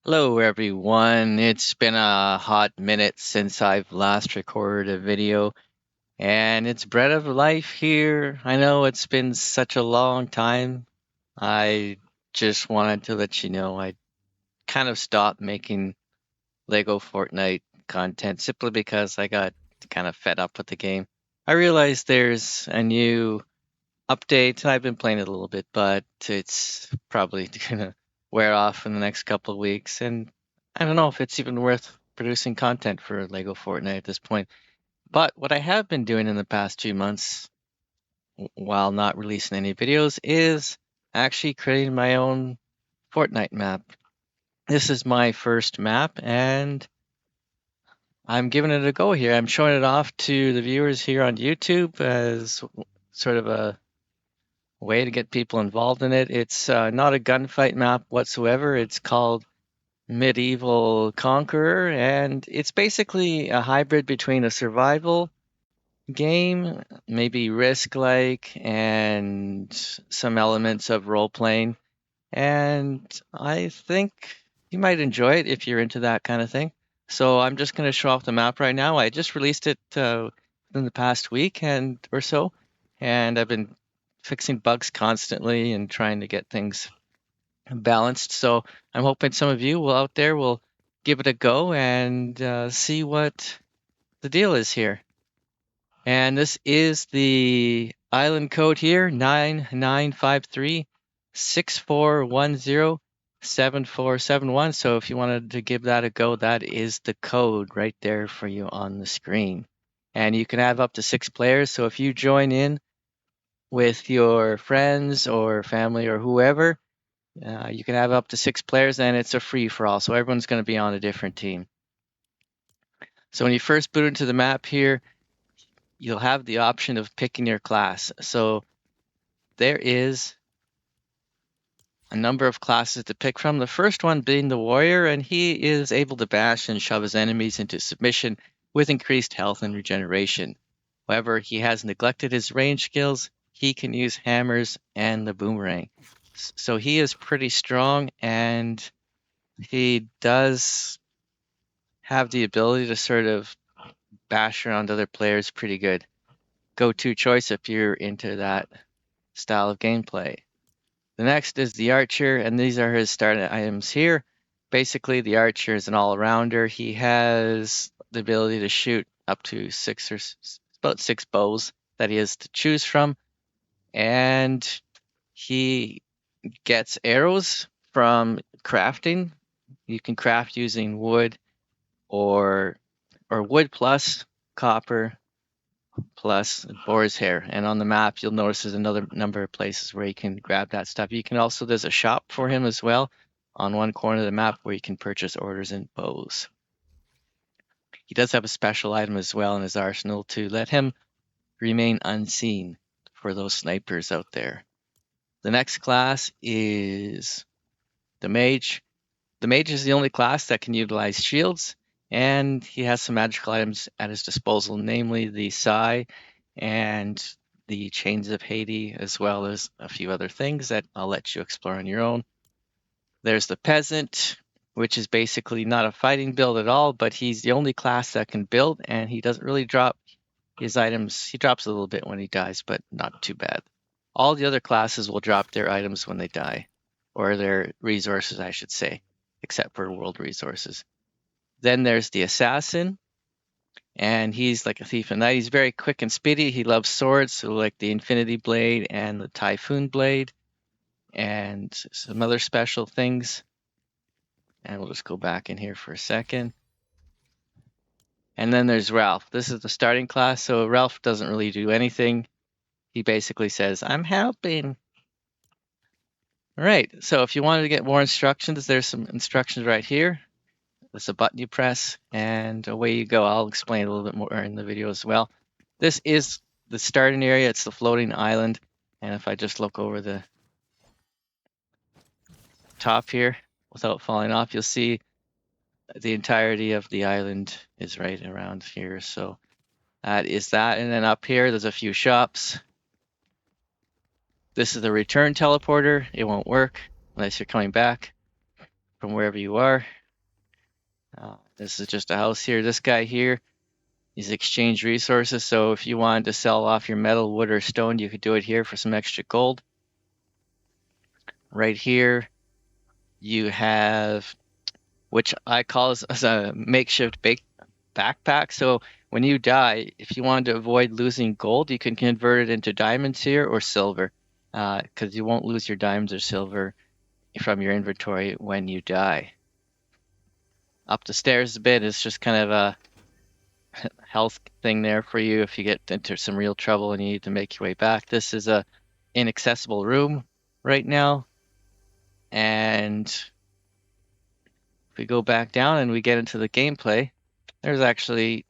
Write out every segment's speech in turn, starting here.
Hello everyone, it's been a hot minute since I've last recorded a video, and it's Bread of Life here. I know it's been such a long time. I just wanted to let you know I kind of stopped making Lego Fortnite content simply because I got kind of fed up with the game. I realized there's a new update. I've been playing it a little bit, but it's probably gonna wear off in the next couple of weeks, and I don't know if it's even worth producing content for Lego Fortnite at this point. But what I have been doing in the past 2 months, while not releasing any videos, is actually creating my own Fortnite map. This is my first map, and I'm giving it a go here. I'm showing it off to the viewers here on YouTube as sort of a way to get people involved in it. It's not a gunfight map whatsoever. It's called Medieval Conqueror, and it's basically a hybrid between a survival game, maybe Risk-like, and some elements of role-playing. And I think you might enjoy it if you're into that kind of thing. So I'm just going to show off the map right now. I just released it in the past week and or so, and I've been fixing bugs constantly and trying to get things balanced. So I'm hoping some of you will out there will give it a go and see what the deal is here. And this is the island code here, 9953-6410-7471. So if you wanted to give that a go, that is the code right there for you on the screen. And you can have up to 6 players. So if you join in with your friends or family or whoever, you can have up to 6 players, and it's a free for all. So everyone's going to be on a different team. So when you first boot into the map here, you'll have the option of picking your class. So there is a number of classes to pick from. The first one being the warrior, and he is able to bash and shove his enemies into submission with increased health and regeneration. However, he has neglected his range skills. He can use hammers and the boomerang. So he is pretty strong, and he does have the ability to sort of bash around other players pretty good. Go-to choice if you're into that style of gameplay. The next is the archer, and these are his starting items here. Basically, the archer is an all-rounder. He has the ability to shoot up to about 6 bows that he has to choose from, and he gets arrows from crafting. You can craft using wood or wood plus copper plus boar's hair. And on the map, you'll notice there's another number of places where you can grab that stuff. You can also, there's a shop for him as well on one corner of the map where you can purchase orders and bows. He does have a special item as well in his arsenal to let him remain unseen for those snipers out there. The next class is the mage. The mage is the only class that can utilize shields, and he has some magical items at his disposal, namely the Sai and the Chains of Hades, as well as a few other things that I'll let you explore on your own. There's the peasant, which is basically not a fighting build at all, but he's the only class that can build, and he doesn't really drop his items. He drops a little bit when he dies, but not too bad. All the other classes will drop their items when they die, or their resources, I should say, except for world resources. Then there's the assassin, and he's like a thief and knight. He's very quick and speedy. He loves swords, so like the Infinity Blade and the Typhoon Blade, and some other special things. And we'll just go back in here for a second. And then there's Ralph. This is the starting class, so Ralph doesn't really do anything. He basically says, "I'm helping." All right, so if you wanted to get more instructions, there's some instructions right here. There's a button you press, and away you go. I'll explain a little bit more in the video as well. This is the starting area. It's the floating island. And if I just look over the top here without falling off, you'll see the entirety of the island is right around here. So that is that. And then up here, there's a few shops. This is the return teleporter. It won't work unless you're coming back. from wherever you are. This is just a house here. This guy here is exchange resources. So if you wanted to sell off your metal, wood, or stone, you could do it here for some extra gold. Right here, you have, which I call as a makeshift backpack. So when you die, if you wanted to avoid losing gold, you can convert it into diamonds here or silver, because you won't lose your diamonds or silver from your inventory when you die. Up the stairs a bit is just kind of a health thing there for you if you get into some real trouble and you need to make your way back. This is a inaccessible room right now. And if we go back down and we get into the gameplay, there's actually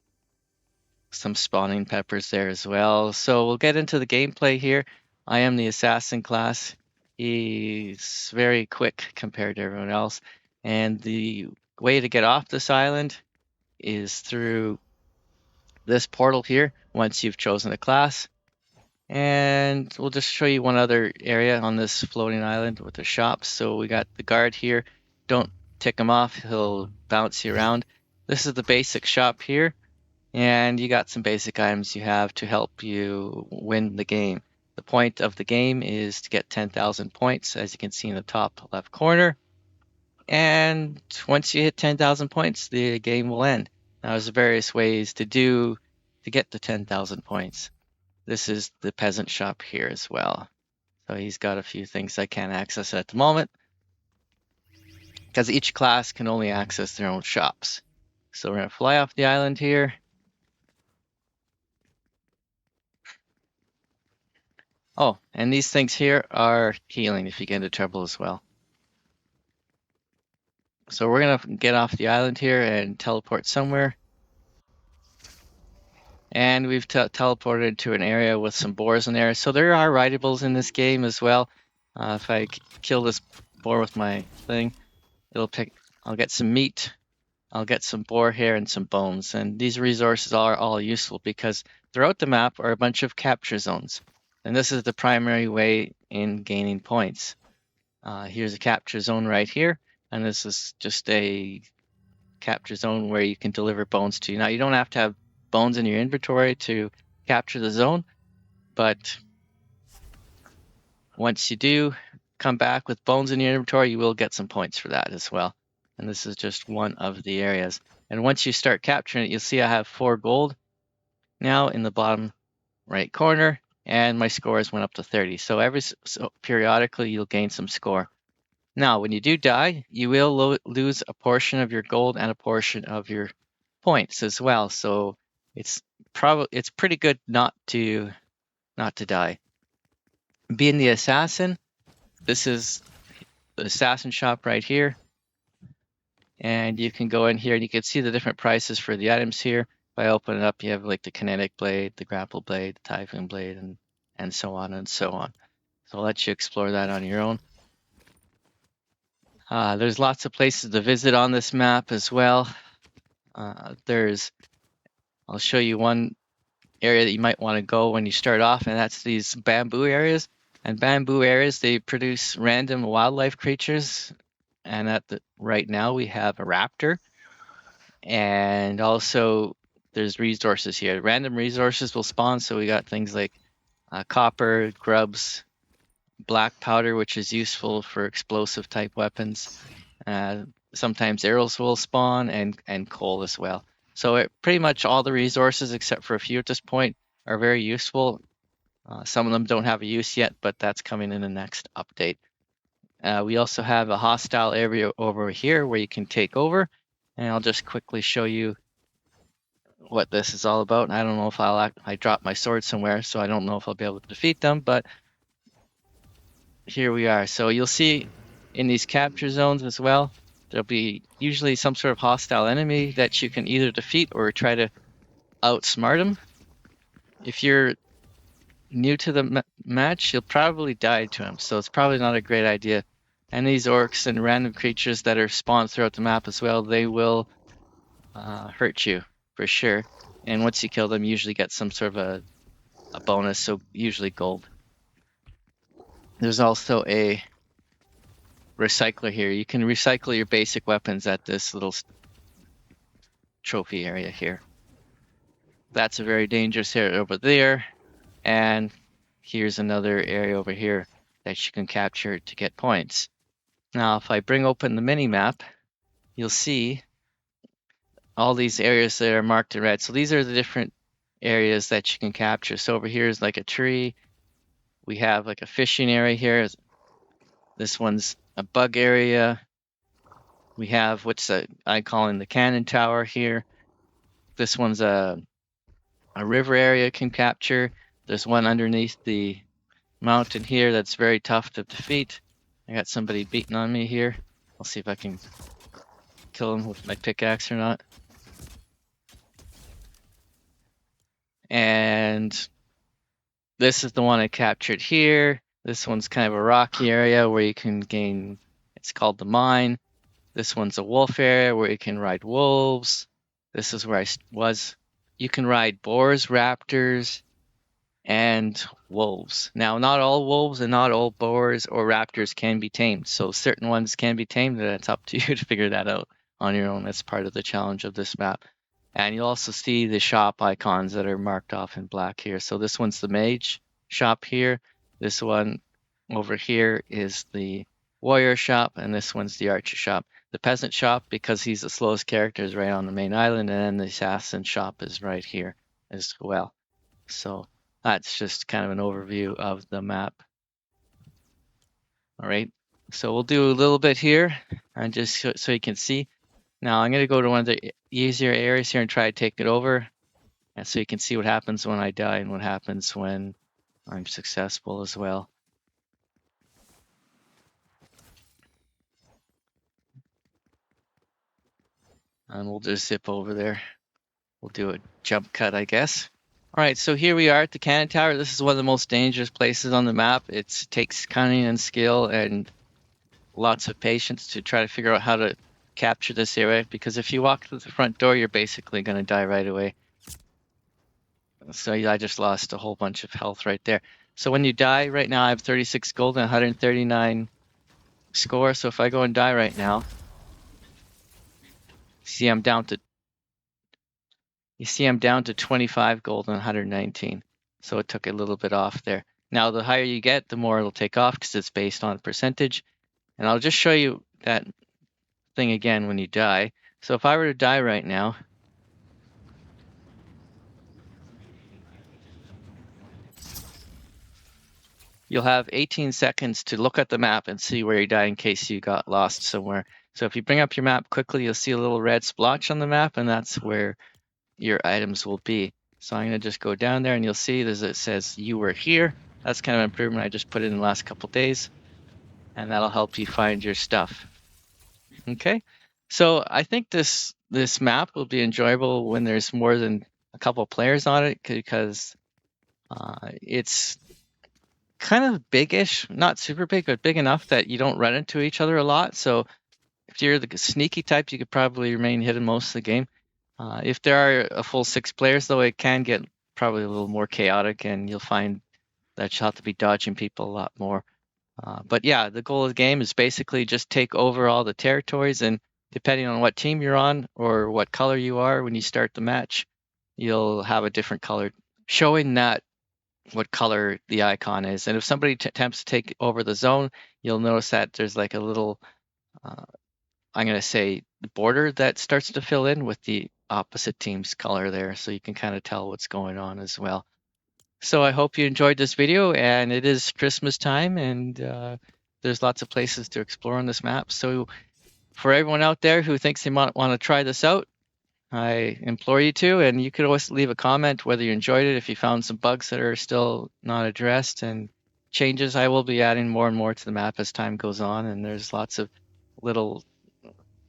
some spawning peppers there as well. So we'll get into the gameplay here. I am the assassin class. He's very quick compared to everyone else. And the way to get off this island is through this portal here once you've chosen a class. And we'll just show you one other area on this floating island with the shops. So we got the guard here. Don't tick him off, he'll bounce you around. This is the basic shop here, and you got some basic items you have to help you win the game. The point of the game is to get 10,000 points, as you can see in the top left corner. And once you hit 10,000 points, the game will end. Now, there's various ways to get the 10,000 points. This is the peasant shop here as well. So he's got a few things I can't access at the moment, because each class can only access their own shops. So we're going to fly off the island here. Oh, and these things here are healing if you get into trouble as well. So we're going to get off the island here and teleport somewhere. And we've teleported to an area with some boars in there. So there are rideables in this game as well. If I kill this boar with my thing, I'll get some meat, I'll get some boar hair and some bones. And these resources are all useful because throughout the map are a bunch of capture zones. And this is the primary way in gaining points. Here's a capture zone right here. And this is just a capture zone where you can deliver bones to. Now, you don't have to have bones in your inventory to capture the zone, but once you do come back with bones in your inventory, you will get some points for that as well. And this is just one of the areas. And once you start capturing it, you'll see I have 4 gold now in the bottom right corner, and my scores went up to 30. So periodically you'll gain some score. Now, when you do die, you will lose a portion of your gold and a portion of your points as well. So it's pretty good not to die. Being the assassin, this is the assassin shop right here. And you can go in here and you can see the different prices for the items here. If I open it up, you have like the kinetic blade, the grapple blade, the typhoon blade, and so on and so on. So I'll let you explore that on your own. There's lots of places to visit on this map as well. I'll show you one area that you might want to go when you start off, and that's these bamboo areas. And bamboo areas, they produce random wildlife creatures. And right now we have a raptor. And also there's resources here. Random resources will spawn. So we got things like copper, grubs, black powder, which is useful for explosive type weapons. Sometimes arrows will spawn, and coal as well. So pretty much all the resources, except for a few at this point, are very useful. Some of them don't have a use yet, but that's coming in the next update. We also have a hostile area over here where you can take over. And I'll just quickly show you what this is all about. I don't know if I dropped my sword somewhere, so I don't know if I'll be able to defeat them, but here we are. So you'll see in these capture zones as well, there'll be usually some sort of hostile enemy that you can either defeat or try to outsmart them. If you're new to the match, you'll probably die to him, so it's probably not a great idea. And these orcs and random creatures that are spawned throughout the map as well, they will hurt you for sure. And once you kill them, you usually get some sort of a bonus, so usually gold. There's also a recycler here. You can recycle your basic weapons at this little trophy area here. That's a very dangerous area over there. And here's another area over here that you can capture to get points. Now, if I bring open the mini map, you'll see all these areas that are marked in red. So these are the different areas that you can capture. So over here is like a tree. We have like a fishing area here. This one's a bug area. We have what's I call in the cannon tower here. This one's a river area can capture. There's one underneath the mountain here that's very tough to defeat. I got somebody beating on me here. I'll see if I can kill him with my pickaxe or not. And this is the one I captured here. This one's kind of a rocky area where you can gain, it's called the mine. This one's a wolf area where you can ride wolves. This is where I was. You can ride boars, raptors, and wolves. Now, not all wolves and not all boars or raptors can be tamed. So certain ones can be tamed, and it's up to you to figure that out on your own. That's part of the challenge of this map. And you'll also see the shop icons that are marked off in black here. So this one's the mage shop here. This one over here is the warrior shop, and this one's the archer shop. The peasant shop, because he's the slowest character, is right on the main island, and then the assassin shop is right here as well. So that's just kind of an overview of the map. All right, so we'll do a little bit here, and just so you can see. Now I'm going to go to one of the easier areas here and try to take it over, and so you can see what happens when I die and what happens when I'm successful as well. And we'll just zip over there. We'll do a jump cut, I guess. All right, so here we are at the cannon tower. This is one of the most dangerous places on the map. It takes cunning and skill and lots of patience to try to figure out how to capture this area, because if you walk through the front door, you're basically going to die right away. So I just lost a whole bunch of health right there. So when you die, right now I have 36 gold and 139 score. So if I go and die right now, see I'm down to 25 gold and 119. So it took a little bit off there. Now the higher you get, the more it'll take off because it's based on percentage. And I'll just show you that thing again when you die. So if I were to die right now, you'll have 18 seconds to look at the map and see where you died in case you got lost somewhere. So if you bring up your map quickly, you'll see a little red splotch on the map, and that's where your items will be. So I'm going to just go down there, and you'll see it says you were here. That's kind of an improvement I just put in the last couple days, and that'll help you find your stuff. Okay, so I think this map will be enjoyable when there's more than a couple players on it, because it's kind of big-ish, not super big, but big enough that you don't run into each other a lot. So if you're the sneaky type, you could probably remain hidden most of the game. If there are a full 6 players, though, it can get probably a little more chaotic, and you'll find that you'll have to be dodging people a lot more. But yeah, the goal of the game is basically just take over all the territories, and depending on what team you're on or what color you are when you start the match, you'll have a different color showing that what color the icon is. And if somebody attempts to take over the zone, you'll notice that there's like a little, I'm going to say, border that starts to fill in with the opposite team's color there. So you can kind of tell what's going on as well. So I hope you enjoyed this video, and it is Christmas time, and there's lots of places to explore on this map. So for everyone out there who thinks they might want to try this out, I implore you to, and you could always leave a comment whether you enjoyed it, if you found some bugs that are still not addressed, and changes. I will be adding more and more to the map as time goes on, and there's lots of little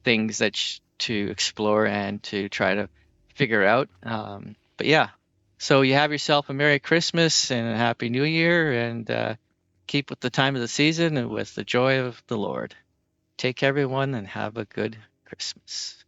things that to explore and to try to figure out. But yeah, so you have yourself a Merry Christmas and a Happy New Year, and keep with the time of the season and with the joy of the Lord. Take care, everyone, and have a good Christmas.